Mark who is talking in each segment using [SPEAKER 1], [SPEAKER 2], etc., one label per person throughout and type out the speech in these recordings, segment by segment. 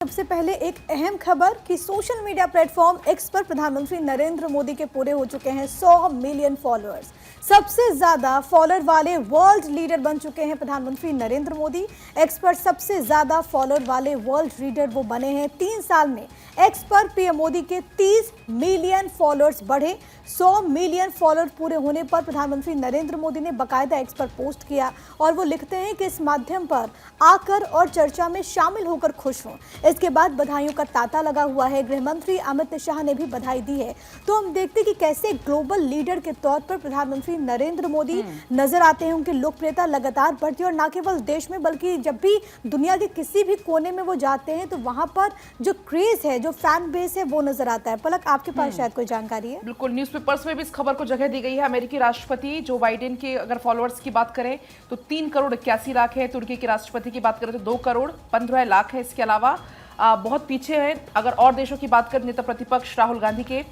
[SPEAKER 1] सबसे पहले एक अहम खबर कि सोशल मीडिया प्लेटफॉर्म एक्स पर प्रधानमंत्री नरेंद्र मोदी के पूरे हो चुके हैं 100 मिलियन फॉलोअर्स। सबसे ज्यादा फॉलोअर वाले वर्ल्ड लीडर बन चुके हैं प्रधानमंत्री नरेंद्र मोदी। एक्स पर सबसे ज्यादा फॉलोअर वाले वर्ल्ड लीडर वो बने हैं। 3 साल में एक्स पर पीएम मोदी के 30 मिलियन फॉलोअर्स बढ़े। 100 मिलियन फॉलोअर पूरे होने पर प्रधानमंत्री नरेंद्र मोदी ने बाकायदा एक्स पर पोस्ट किया और वो लिखते हैं कि इस माध्यम पर आकर और चर्चा में शामिल होकर खुश हूं। इसके बाद बधाइयों का तांता लगा हुआ है। गृह मंत्री अमित शाह ने भी बधाई दी है। तो हम देखते कि कैसे ग्लोबल लीडर के तौर पर प्रधानमंत्री नरेंद्र मोदी नजर आते हैं। उनकी लोकप्रियता लगातार बढ़ती है और न केवल देश में बल्कि जब भी दुनिया के किसी भी कोने में वो जाते हैं तो वहां पर जो क्रेज है, जो फैन बेस है, वो नजर आता है। पलक, आपके पास शायद कोई जानकारी है?
[SPEAKER 2] बिल्कुल, न्यूज़पेपर्स में भी इस खबर को जगह दी गई है। अमेरिकी राष्ट्रपति जो बाइडेन के अगर फॉलोअर्स की बात करें तो 3 करोड़ 81 लाख है। तुर्की के राष्ट्रपति की बात करें तो 2 करोड़ 15 लाख है। इसके अलावा बहुत पीछे है अगर और देशों की बात करें नेता प्रतिपक्ष राहुल गांधी के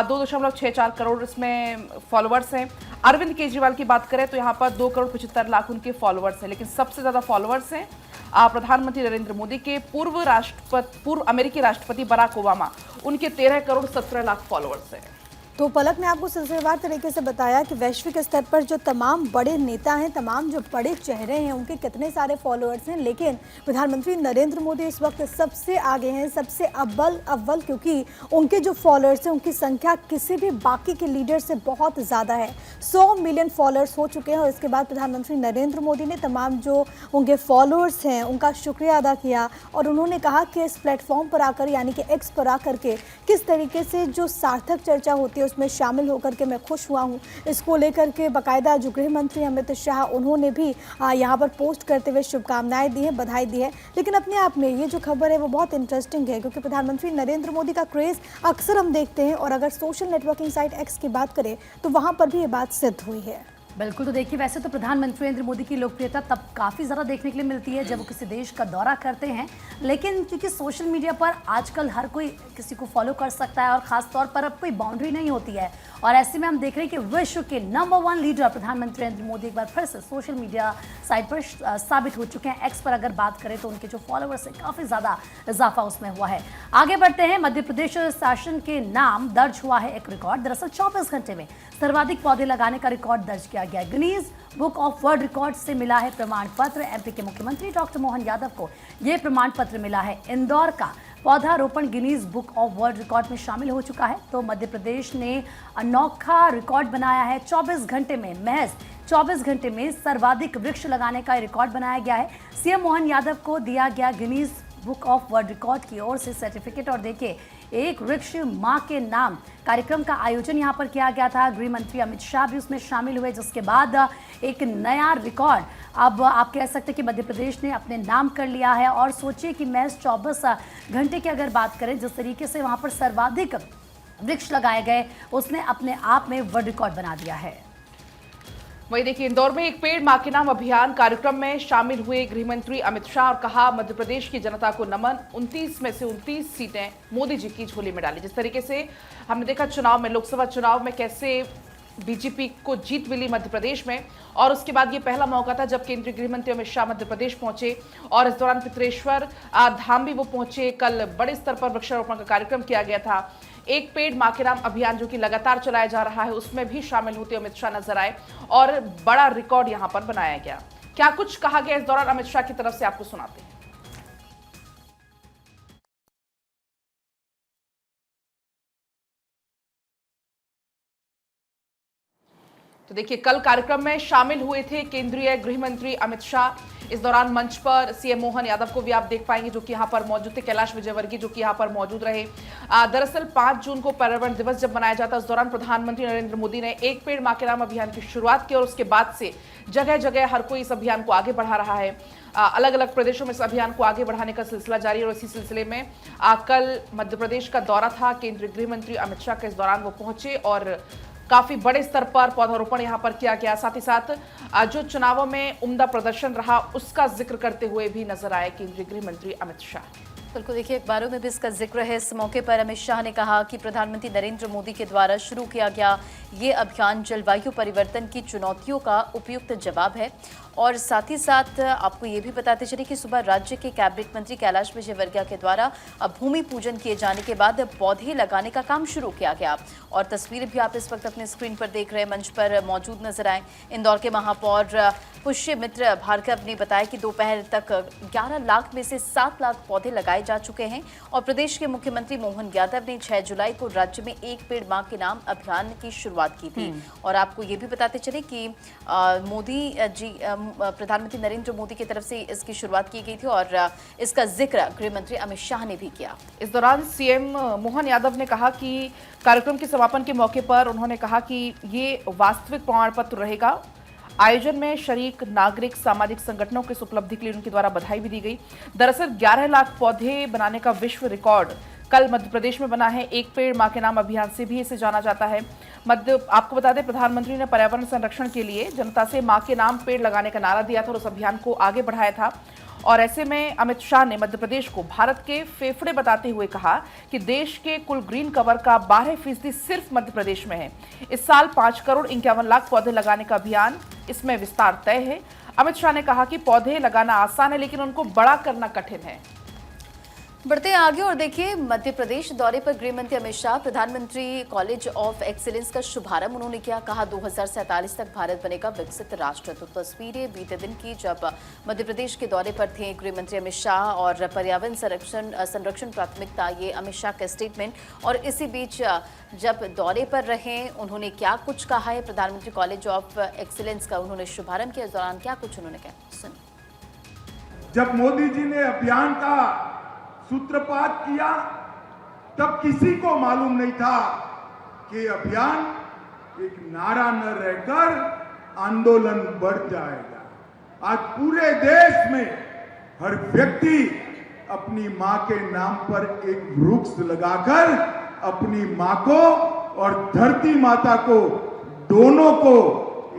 [SPEAKER 2] 2.64 करोड़ इसमें फॉलोअर्स हैं। अरविंद केजरीवाल की बात करें तो यहाँ पर 2 करोड़ 75 लाख उनके फॉलोअर्स हैं। लेकिन सबसे ज्यादा फॉलोअर्स हैं प्रधानमंत्री नरेंद्र मोदी के पूर्व अमेरिकी राष्ट्रपति बराक ओबामा, उनके 13 करोड़ 17 लाख फॉलोअर्स हैं।
[SPEAKER 1] तो पलक ने आपको सिलसिलेवार तरीके से बताया कि वैश्विक स्तर पर जो तमाम बड़े नेता हैं, तमाम जो बड़े चेहरे हैं, उनके कितने सारे फॉलोअर्स हैं। लेकिन प्रधानमंत्री नरेंद्र मोदी इस वक्त सबसे आगे हैं, सबसे अव्वल, क्योंकि उनके जो फॉलोअर्स हैं उनकी संख्या किसी भी बाकी के लीडर से बहुत ज़्यादा है। 100 मिलियन फॉलोअर्स हो चुके हैं और इसके बाद प्रधानमंत्री नरेंद्र मोदी ने तमाम जो उनके फॉलोअर्स हैं उनका शुक्रिया अदा किया और उन्होंने कहा कि इस प्लेटफॉर्म पर आकर, यानी कि एक्स पर आकर के किस तरीके से जो सार्थक चर्चा होती है उसमें शामिल होकर के मैं खुश हुआ हूं। इसको लेकर के बाकायदा जो गृह मंत्री अमित शाह, उन्होंने भी यहां पर पोस्ट करते हुए शुभकामनाएं दी हैं, बधाई दी है। लेकिन अपने आप में ये जो खबर है वो बहुत इंटरेस्टिंग है क्योंकि प्रधानमंत्री नरेंद्र मोदी का क्रेज अक्सर हम देखते हैं और अगर सोशल नेटवर्किंग साइट एक्स की बात करें तो वहां पर भी ये बात सिद्ध हुई है।
[SPEAKER 3] बिल्कुल। तो देखिए, वैसे तो प्रधानमंत्री नरेंद्र मोदी की लोकप्रियता तब काफ़ी ज़्यादा देखने के लिए मिलती है जब वो किसी देश का दौरा करते हैं, लेकिन क्योंकि सोशल मीडिया पर आजकल हर कोई किसी को फॉलो कर सकता है और ख़ास तौर पर अब कोई बाउंड्री नहीं होती है और ऐसे में हम देख रहे हैं कि विश्व के नंबर 1 लीडर प्रधानमंत्री नरेंद्र मोदी एक बार फिर से सोशल मीडिया साइट पर साबित हो चुके हैं। एक्स पर अगर बात करें तो उनके जो फॉलोअर्स हैं काफ़ी ज़्यादा इजाफा उसमें हुआ है। आगे बढ़ते हैं। मध्य प्रदेश शासन के नाम दर्ज हुआ है एक रिकॉर्ड। दरअसल 24 घंटे में सर्वाधिक पौधे लगाने का रिकॉर्ड दर्ज किया गया। Guinness book of world record से मिला है प्रमाण पत्र। एमपी के मुख्यमंत्री डॉक्टर मोहन यादव को यह प्रमाण पत्र मिला है। इंदौर का पौधारोपण Guinness book of world record में शामिल हो चुका है। तो मध्य प्रदेश ने अनोखा रिकॉर्ड बनाया है। 24 घंटे में, महज 24 घंटे में सर्वाधिक वृक्ष लगाने का रिकॉर्ड बनाया गया है। सीएम मोहन यादव को दिया गया Guinness book of world record की ओर से सर्टिफिकेट। और देखिए, एक वृक्ष मां के नाम कार्यक्रम का आयोजन यहां पर किया गया था। गृह मंत्री अमित शाह भी उसमें शामिल हुए, जिसके बाद एक नया रिकॉर्ड अब आप कह सकते हैं कि मध्य प्रदेश ने अपने नाम कर लिया है। और सोचिए कि महज 24 घंटे की अगर बात करें, जिस तरीके से वहां पर सर्वाधिक वृक्ष लगाए गए, उसने अपने आप में वर्ल्ड रिकॉर्ड बना दिया है।
[SPEAKER 2] वही देखिए, इंदौर में एक पेड़ मां के नाम अभियान कार्यक्रम में शामिल हुए गृह मंत्री अमित शाह और कहा, मध्य प्रदेश की जनता को नमन। 29 में से 29 सीटें मोदी जी की झोली में डाली। जिस तरीके से हमने देखा चुनाव में, लोकसभा चुनाव में कैसे बीजेपी को जीत मिली मध्य प्रदेश में, और उसके बाद ये पहला मौका था जब केंद्रीय गृह मंत्री अमित शाह मध्य प्रदेश पहुंचे और इस दौरान पितरेश्वर धाम भी वो पहुंचे। कल बड़े स्तर पर वृक्षारोपण का कार्यक्रम किया गया था। एक पेड़ मां के नाम अभियान जो कि लगातार चलाया जा रहा है, उसमें भी शामिल होते अमित शाह नजर आए और बड़ा रिकॉर्ड यहां पर बनाया गया। क्या कुछ कहा गया इस दौरान अमित शाह की तरफ से, आपको सुनाते हैं। तो देखिए, कल कार्यक्रम में शामिल हुए थे केंद्रीय गृह मंत्री अमित शाह। इस दौरान मंच पर सीएम मोहन यादव को भी आप देख पाएंगे जो कि यहां पर मौजूद थे। कैलाश विजयवर्गीय जो कि यहां पर मौजूद रहे। दरअसल 5 जून को पर्यावरण दिवस जब मनाया जाता है, उस दौरान प्रधानमंत्री नरेंद्र मोदी ने एक पेड़ मां के नाम अभियान की शुरुआत की और उसके बाद से जगह जगह हर कोई इस अभियान को आगे बढ़ा रहा है। अलग अलग प्रदेशों में इस अभियान को आगे बढ़ाने का सिलसिला जारी है और इसी सिलसिले में कल मध्य प्रदेश का दौरा था केंद्रीय गृह मंत्री अमित शाह का। इस दौरान वो पहुंचे और काफी बड़े स्तर पर पौधारोपण यहां पर किया गया। साथ ही साथ जो चुनावों में उम्दा प्रदर्शन रहा उसका जिक्र करते हुए भी नजर आए केंद्रीय गृह मंत्री अमित शाह।
[SPEAKER 4] बिल्कुल, देखिए अखबारों में भी इसका जिक्र है। इस मौके पर अमित शाह ने कहा कि प्रधानमंत्री नरेंद्र मोदी के द्वारा शुरू किया गया ये अभियान जलवायु परिवर्तन की चुनौतियों का उपयुक्त जवाब है। और साथ ही साथ आपको ये भी बताते चले कि सुबह राज्य के कैबिनेट मंत्री कैलाश विजयवर्गीय के द्वारा भूमि पूजन किए जाने के बाद पौधे लगाने का काम शुरू किया गया। और तस्वीरें भी आप इस वक्त अपने स्क्रीन पर देख रहे हैं, मंच पर मौजूद नजर आए। इंदौर के महापौर पुष्यमित्र भार्गव ने बताया कि दोपहर तक 11 लाख में से 7 लाख पौधे लगाए जा चुके हैं। और प्रदेश के मुख्यमंत्री मोहन यादव ने 6 जुलाई को राज्य में एक पेड़ मां के नाम अभियान की शुरुआत की थी। और आपको ये भी बताते चले कि मोदी जी प्रधानमंत्री नरेंद्र मोदी की तरफ से इसकी शुरुआत की गई थी और इसका जिक्र गृह मंत्री अमित शाह ने भी किया।
[SPEAKER 2] इस दौरान सीएम मोहन यादव ने कहा कि कार्यक्रम के समापन के मौके पर उन्होंने कहा कि ये वास्तविक प्रमाण पत्र रहेगा। आयोजन में शरीक नागरिक सामाजिक संगठनों की इस उपलब्धि के लिए उनके द्वारा बधाई भी दी गई। दरअसल 11 लाख पौधे बनाने का विश्व रिकॉर्ड कल मध्य प्रदेश में बना है। एक पेड़ मां के नाम अभियान से भी इसे जाना जाता है। आपको बता दें, प्रधानमंत्री ने पर्यावरण संरक्षण के लिए जनता से मां के नाम पेड़ लगाने का नारा दिया था और उस अभियान को आगे बढ़ाया था। और ऐसे में अमित शाह ने मध्य प्रदेश को भारत के फेफड़े बताते हुए कहा कि देश के कुल ग्रीन कवर का 12% सिर्फ मध्य प्रदेश में है। इस साल 5 करोड़ 51 लाख पौधे लगाने का अभियान, इसमें विस्तार तय है। अमित शाह ने कहा कि पौधे लगाना आसान है लेकिन उनको बड़ा करना कठिन है।
[SPEAKER 4] बढ़ते हैं आगे और देखिए मध्य प्रदेश दौरे पर गृह मंत्री अमित शाह प्रधानमंत्री कॉलेज ऑफ एक्सीलेंस का शुभारंभ उन्होंने किया। कहा 2047 तक भारत बनेगा विकसित राष्ट्र। तो तस्वीरें बीते दिन की जब मध्य प्रदेश के दौरे पर थे गृह मंत्री अमित शाह और पर्यावरण संरक्षण प्राथमिकता, ये अमित शाह का स्टेटमेंट। और इसी बीच जब दौरे पर रहे उन्होंने क्या कुछ कहा है, प्रधानमंत्री कॉलेज ऑफ एक्सीलेंस का उन्होंने शुभारंभ किया। इस दौरान क्या कुछ उन्होंने कहा, सुनिए।
[SPEAKER 5] जब मोदी जी ने अभियान का सूत्रपात किया तब किसी को मालूम नहीं था कि अभियान एक नारा न रहकर आंदोलन बढ़ जाएगा। आज पूरे देश में हर व्यक्ति अपनी मां के नाम पर एक वृक्ष लगाकर अपनी मां को और धरती माता को, दोनों को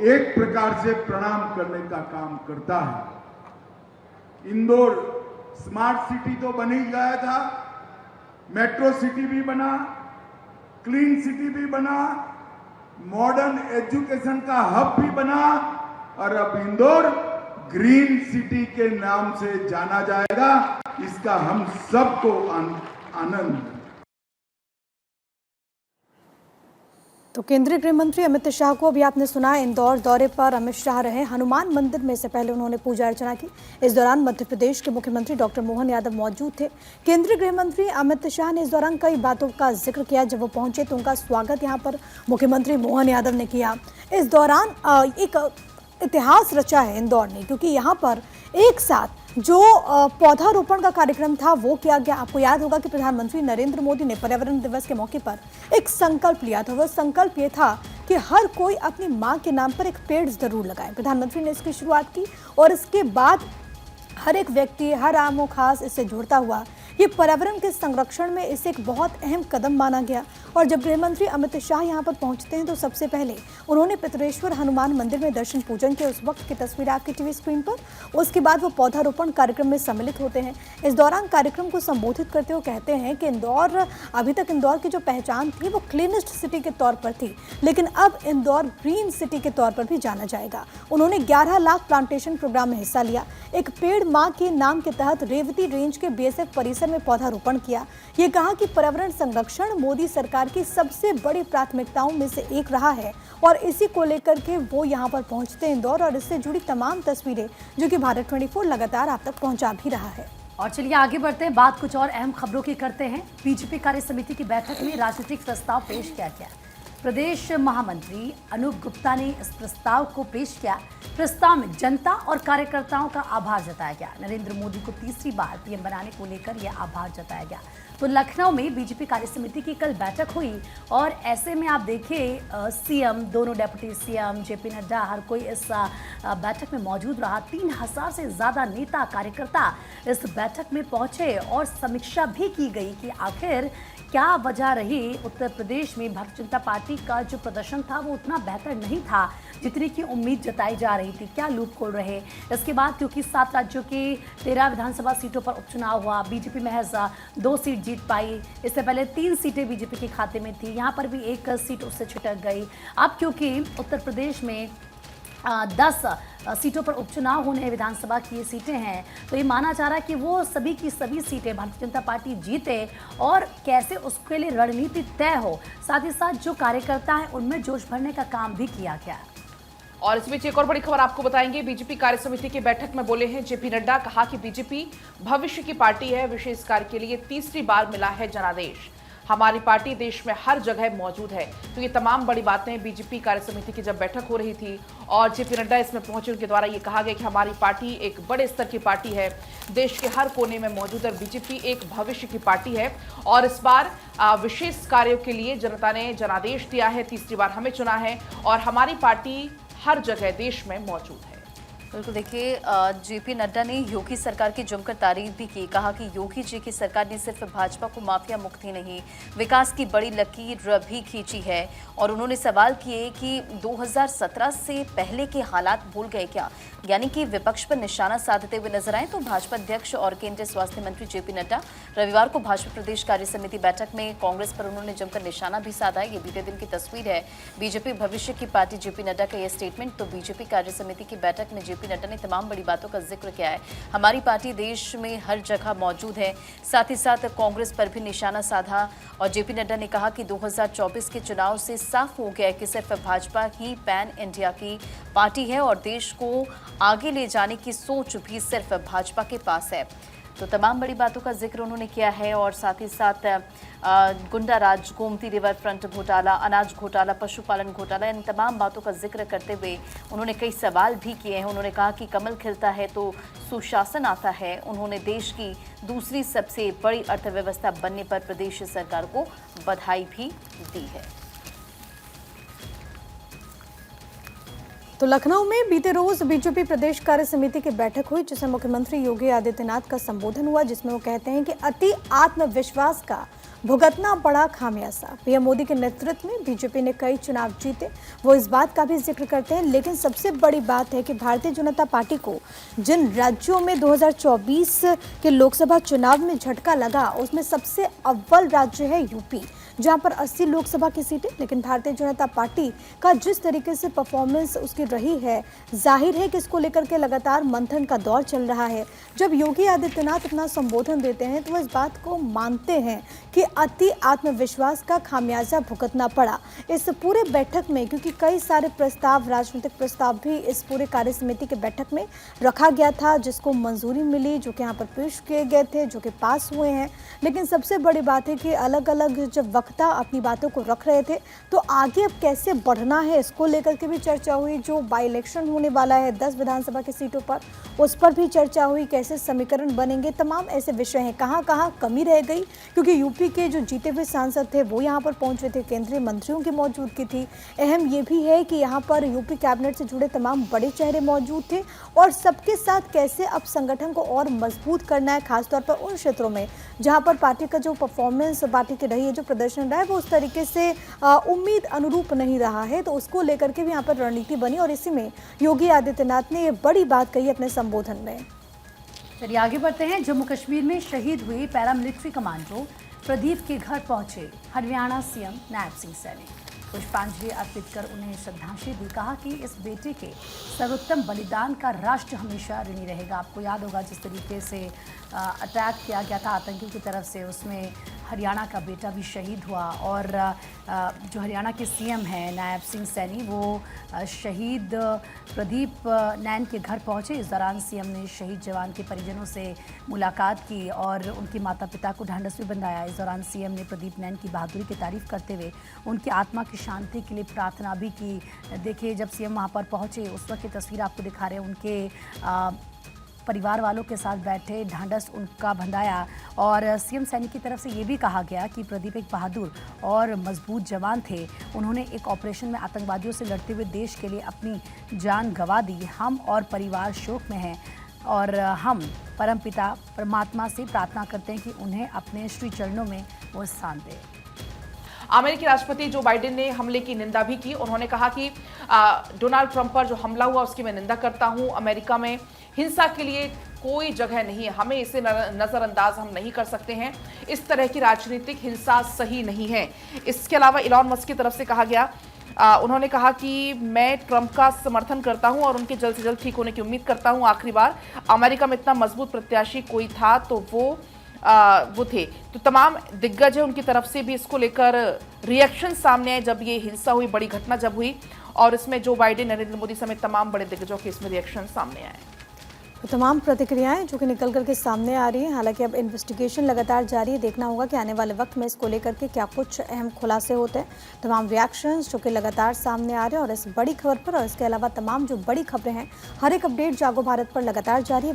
[SPEAKER 5] एक प्रकार से प्रणाम करने का काम करता है। इंदौर स्मार्ट सिटी तो बन ही गया था, मेट्रो सिटी भी बना, क्लीन सिटी भी बना, मॉडर्न एजुकेशन का हब भी बना और अब इंदौर ग्रीन सिटी के नाम से जाना जाएगा। इसका हम सबको आनंद है।
[SPEAKER 1] तो केंद्रीय गृह मंत्री अमित शाह को अभी आपने सुना, इंदौर दौरे पर अमित शाह रहे। हनुमान मंदिर में से पहले उन्होंने पूजा अर्चना की। इस दौरान मध्य प्रदेश के मुख्यमंत्री डॉक्टर मोहन यादव मौजूद थे। केंद्रीय गृह मंत्री अमित शाह ने इस दौरान कई बातों का जिक्र किया। जब वो पहुंचे तो उनका स्वागत यहां पर मुख्यमंत्री मोहन यादव ने किया। इस दौरान एक इतिहास रचा है इंदौर ने, क्योंकि यहाँ पर एक साथ जो पौधारोपण का कार्यक्रम था वो किया गया। आपको याद होगा कि प्रधानमंत्री नरेंद्र मोदी ने पर्यावरण दिवस के मौके पर एक संकल्प लिया था। वह संकल्प ये था कि हर कोई अपनी मां के नाम पर एक पेड़ जरूर लगाए। प्रधानमंत्री ने इसकी शुरुआत की और इसके बाद हर एक व्यक्ति, हर आम व खास इससे जुड़ता हुआ ये पर्यावरण के संरक्षण में इसे एक बहुत अहम कदम माना गया। और जब गृह मंत्री अमित शाह यहाँ पर पहुँचते हैं तो सबसे पहले उन्होंने पितरेश्वर हनुमान मंदिर में दर्शन पूजन किया। उस वक्त की तस्वीर आपकी टीवी स्क्रीन पर। उसके बाद वो पौधारोपण कार्यक्रम में सम्मिलित होते हैं। इस दौरान कार्यक्रम को संबोधित करते हुए कहते हैं कि इंदौर, अभी तक इंदौर की जो पहचान थी वो क्लीनेस्ट सिटी के तौर पर थी, लेकिन अब इंदौर ग्रीन सिटी के तौर पर भी जाना जाएगा। उन्होंने 11 लाख प्लांटेशन प्रोग्राम में हिस्सा लिया। एक पेड़ मां के नाम के तहत रेवती रेंज के बीएसएफ परिसर में पौधारोपण किया। ये कहा कि पर्यावरण संरक्षण मोदी सरकार की सबसे बड़ी प्राथमिकताओं में से एक रहा है और इसी को लेकर के वो यहाँ पर पहुंचते हैं इंदौर। और इससे जुड़ी तमाम तस्वीरें जो कि भारत 24 लगातार आप तक पहुंचा भी रहा है।
[SPEAKER 3] और चलिए आगे बढ़ते हैं, बात कुछ और अहम खबरों की करते हैं। बीजेपी कार्य समिति की बैठक में राजनीतिक प्रस्ताव पेश किया गया। प्रदेश महामंत्री अनूप गुप्ता ने इस प्रस्ताव को पेश किया। प्रस्ताव में जनता और कार्यकर्ताओं का आभार जताया गया। नरेंद्र मोदी को तीसरी बार पीएम बनाने को लेकर यह आभार जताया गया। तो लखनऊ में बीजेपी कार्य समिति की कल बैठक हुई और ऐसे में आप देखिए सीएम, दोनों डेप्यूटी सीएम, जेपी नड्डा, हर कोई इस बैठक में मौजूद रहा। 3000 से ज़्यादा नेता कार्यकर्ता इस बैठक में पहुंचे और समीक्षा भी की गई कि आखिर क्या वजह रही उत्तर प्रदेश में भारतीय जनता पार्टी पार्टी का जो प्रदर्शन था वो उतना बेहतर नहीं था जितनी की उम्मीद जताई जा रही थी। क्या लूप खोल रहे इसके बाद, क्योंकि 7 राज्यों की 13 विधानसभा सीटों पर उपचुनाव हुआ, बीजेपी महज 2 सीट जीत पाई। इससे पहले 3 सीटें बीजेपी के खाते में थी, यहाँ पर भी 1 सीट उससे छिटक गई। अब क्योंकि उत्तर प्रदेश में 10 सीटों पर उपचुनाव होने विधानसभा की ये सीटें हैं, तो ये माना जा रहा है कि वो सभी की सभी सीटें भारतीय जनता पार्टी जीते और कैसे उसके लिए रणनीति तय हो। साथ ही साथ जो कार्यकर्ता हैं उनमें जोश भरने का काम भी किया गया है।
[SPEAKER 2] और इस बीच एक और बड़ी खबर आपको बताएंगे। बीजेपी कार्य समिति की बैठक में बोले हैं जेपी नड्डा, कहा कि बीजेपी भविष्य की पार्टी है, विशेष कार्य के लिए तीसरी बार मिला है जनादेश। हमारी पार्टी देश में हर जगह मौजूद है। तो ये तमाम बड़ी बातें बीजेपी कार्य समिति की जब बैठक हो रही थी और जेपी नड्डा इसमें पहुंचे, उनके द्वारा ये कहा गया कि हमारी पार्टी एक बड़े स्तर की पार्टी है, देश के हर कोने में मौजूद है। बीजेपी एक भविष्य की पार्टी है और इस बार विशेष कार्यों के लिए जनता ने जनादेश दिया है, तीसरी बार हमें चुना है और हमारी पार्टी हर जगह देश में मौजूद है।
[SPEAKER 4] बिल्कुल, देखिए जेपी नड्डा ने योगी सरकार की जमकर तारीफ भी की। कहा कि योगी जी की सरकार ने सिर्फ भाजपा को माफिया मुक्त ही नहीं, विकास की बड़ी लकीर भी खींची है। और उन्होंने सवाल किए कि 2017 से पहले के हालात भूल गए क्या, यानी कि विपक्ष पर निशाना साधते हुए नजर आए। तो भाजपा अध्यक्ष और केंद्रीय स्वास्थ्य मंत्री जेपी नड्डा रविवार को भाजपा प्रदेश कार्य समिति बैठक में कांग्रेस पर उन्होंने जमकर निशाना भी साधा। ये बीते दिन की तस्वीर है। बीजेपी भविष्य की पार्टी जेपी नड्डा का यह स्टेटमेंट। तो बीजेपी कार्य समिति की बैठक में जेपी नड्डा ने तमाम बड़ी बातों का जिक्र किया है। हमारी पार्टी देश में हर जगह मौजूद है, साथ ही साथ कांग्रेस पर भी निशाना साधा। और जेपी नड्डा ने कहा कि 2024 के चुनाव से साफ हो गया है कि सिर्फ भाजपा ही पैन इंडिया की पार्टी है और देश को आगे ले जाने की सोच भी सिर्फ भाजपा के पास है। तो तमाम बड़ी बातों का जिक्र उन्होंने किया है और साथ ही साथ गुंडा राज, गोमती रिवर फ्रंट घोटाला, अनाज घोटाला, पशुपालन घोटाला, इन तमाम बातों का जिक्र करते हुए उन्होंने कई सवाल भी किए हैं। उन्होंने कहा कि कमल खिलता है तो सुशासन आता है। उन्होंने देश की दूसरी सबसे बड़ी अर्थव्यवस्था बनने पर प्रदेश सरकार को बधाई भी दी है।
[SPEAKER 1] तो लखनऊ में बीते रोज बीजेपी प्रदेश कार्य समिति की बैठक हुई, जिसमें मुख्यमंत्री योगी आदित्यनाथ का संबोधन हुआ, जिसमें वो कहते हैं कि अति आत्मविश्वास का भुगतना पड़ा खामियाजा। पीएम मोदी के नेतृत्व में बीजेपी ने कई चुनाव जीते, वो इस बात का भी जिक्र करते हैं। लेकिन सबसे बड़ी बात है कि भारतीय जनता पार्टी को जिन राज्यों में 2024 के लोकसभा चुनाव में झटका लगा, उसमें सबसे अव्वल राज्य है यूपी, जहां पर 80 लोकसभा की सीटें। लेकिन भारतीय जनता पार्टी का जिस तरीके से परफॉर्मेंस उसकी रही है, जाहिर है कि इसको लेकर के लगातार मंथन का दौर चल रहा है। जब योगी आदित्यनाथ अपना संबोधन देते हैं तो वो इस बात को मानते हैं कि अति आत्मविश्वास का खामियाजा भुगतना पड़ा इस पूरे बैठक में, क्योंकि कई सारे प्रस्ताव, राजनीतिक प्रस्ताव भी इस पूरे कार्य समिति की बैठक में रखा गया था, जिसको मंजूरी मिली, जो कि यहाँ पर पेश किए गए थे, जो कि पास हुए हैं। लेकिन सबसे बड़ी बात है कि अलग अलग जब वक्ता अपनी बातों को रख रहे थे तो आगे अब कैसे बढ़ना है, इसको लेकर के भी चर्चा हुई। जो बाई इलेक्शन होने वाला है 10 विधानसभा की सीटों पर, उस पर भी चर्चा हुई, कैसे समीकरण बनेंगे, तमाम ऐसे विषय हैं। कहाँ कहाँ कमी रह गई, क्योंकि यूपी के जो जीते हुए सांसद थे वो यहाँ पर पहुंचे थे, केंद्रीय मंत्रियों की मौजूदगी थी। अहम ये भी है कि यहाँ पर यूपी कैबिनेट से जुड़े तमाम बड़े चेहरे मौजूद थे और सबके साथ कैसे अब संगठन को और मजबूत करना है, खासतौर पर उन क्षेत्रों में जहाँ पर पार्टी का जो परफॉर्मेंस पार्टी की रही है, जो प्रदर्शन रहा है, वो उस तरीके से उम्मीद अनुरूप नहीं रहा है। तो उसको लेकर के भी यहाँ पर रणनीति बनी और इसी में योगी आदित्यनाथ ने ये बड़ी बात कही अपने संबोधन में।
[SPEAKER 3] चलिए आगे बढ़ते हैं। जम्मू कश्मीर में शहीद हुए पैरामिलिट्री कमांडो प्रदीप के घर पहुंचे हरियाणा सीएम नायब सिंह सैनी। पुष्पांजलि अर्पित कर उन्हें श्रद्धांजलि दी। कहा कि इस बेटे के सर्वोत्तम बलिदान का राष्ट्र हमेशा ऋणी रहेगा। आपको याद होगा जिस तरीके से अटैक किया गया था आतंकियों की तरफ से, उसमें हरियाणा का बेटा भी शहीद हुआ और जो हरियाणा के सीएम हैं नायब सिंह सैनी, वो शहीद प्रदीप नैन के घर पहुंचे। इस दौरान सीएम ने शहीद जवान के परिजनों से मुलाकात की और उनके माता पिता को ढांढस भी बंधाया। इस दौरान सीएम ने प्रदीप नैन की बहादुरी की तारीफ करते हुए उनकी आत्मा की शांति के लिए प्रार्थना भी की। देखिए जब सीएम वहाँ पर पहुँचे उस वक्त की तस्वीर आपको दिखा रहे हैं, उनके परिवार वालों के साथ बैठे, ढांढस उनका बंधाया और सीएम सैनी की तरफ से ये भी कहा गया कि प्रदीप एक बहादुर और मजबूत जवान थे। उन्होंने एक ऑपरेशन में आतंकवादियों से लड़ते हुए देश के लिए अपनी जान गंवा दी। हम और परिवार शोक में हैं और हम परमपिता परमात्मा से प्रार्थना करते हैं कि उन्हें अपने श्री चरणों में वो स्थान दे।
[SPEAKER 2] अमेरिकी राष्ट्रपति जो बाइडेन ने हमले की निंदा भी की। उन्होंने कहा कि डोनाल्ड ट्रंप पर जो हमला हुआ उसकी मैं निंदा करता हूं। अमेरिका में हिंसा के लिए कोई जगह नहीं है, हमें इसे नजरअंदाज हम नहीं कर सकते हैं। इस तरह की राजनीतिक हिंसा सही नहीं है। इसके अलावा इलॉन मस्क की तरफ से कहा गया, उन्होंने कहा कि मैं ट्रंप का समर्थन करता हूं और उनके जल्द से जल्द ठीक होने की उम्मीद करता हूं। आखिरी बार अमेरिका में इतना मजबूत प्रत्याशी कोई था तो वो थे। तो तमाम दिग्गज है, उनकी तरफ से भी इसको लेकर रिएक्शन सामने आए जब ये हिंसा हुई, बड़ी घटना जब हुई, और इसमें जो बाइडेन, नरेंद्र मोदी समेत तमाम बड़े दिग्गजों के इसमें रिएक्शन सामने आए।
[SPEAKER 1] तो तमाम प्रतिक्रियाएं जो कि निकल करके सामने आ रही हैं। हालांकि अब इन्वेस्टिगेशन लगातार जारी है, देखना होगा कि आने वाले वक्त में इसको लेकर के क्या कुछ अहम खुलासे होते हैं। तमाम रिएक्शंस जो कि लगातार सामने आ रहे हैं और इस बड़ी खबर पर और इसके अलावा तमाम जो बड़ी खबरें हैं, हर एक अपडेट जागो भारत पर लगातार जारी है।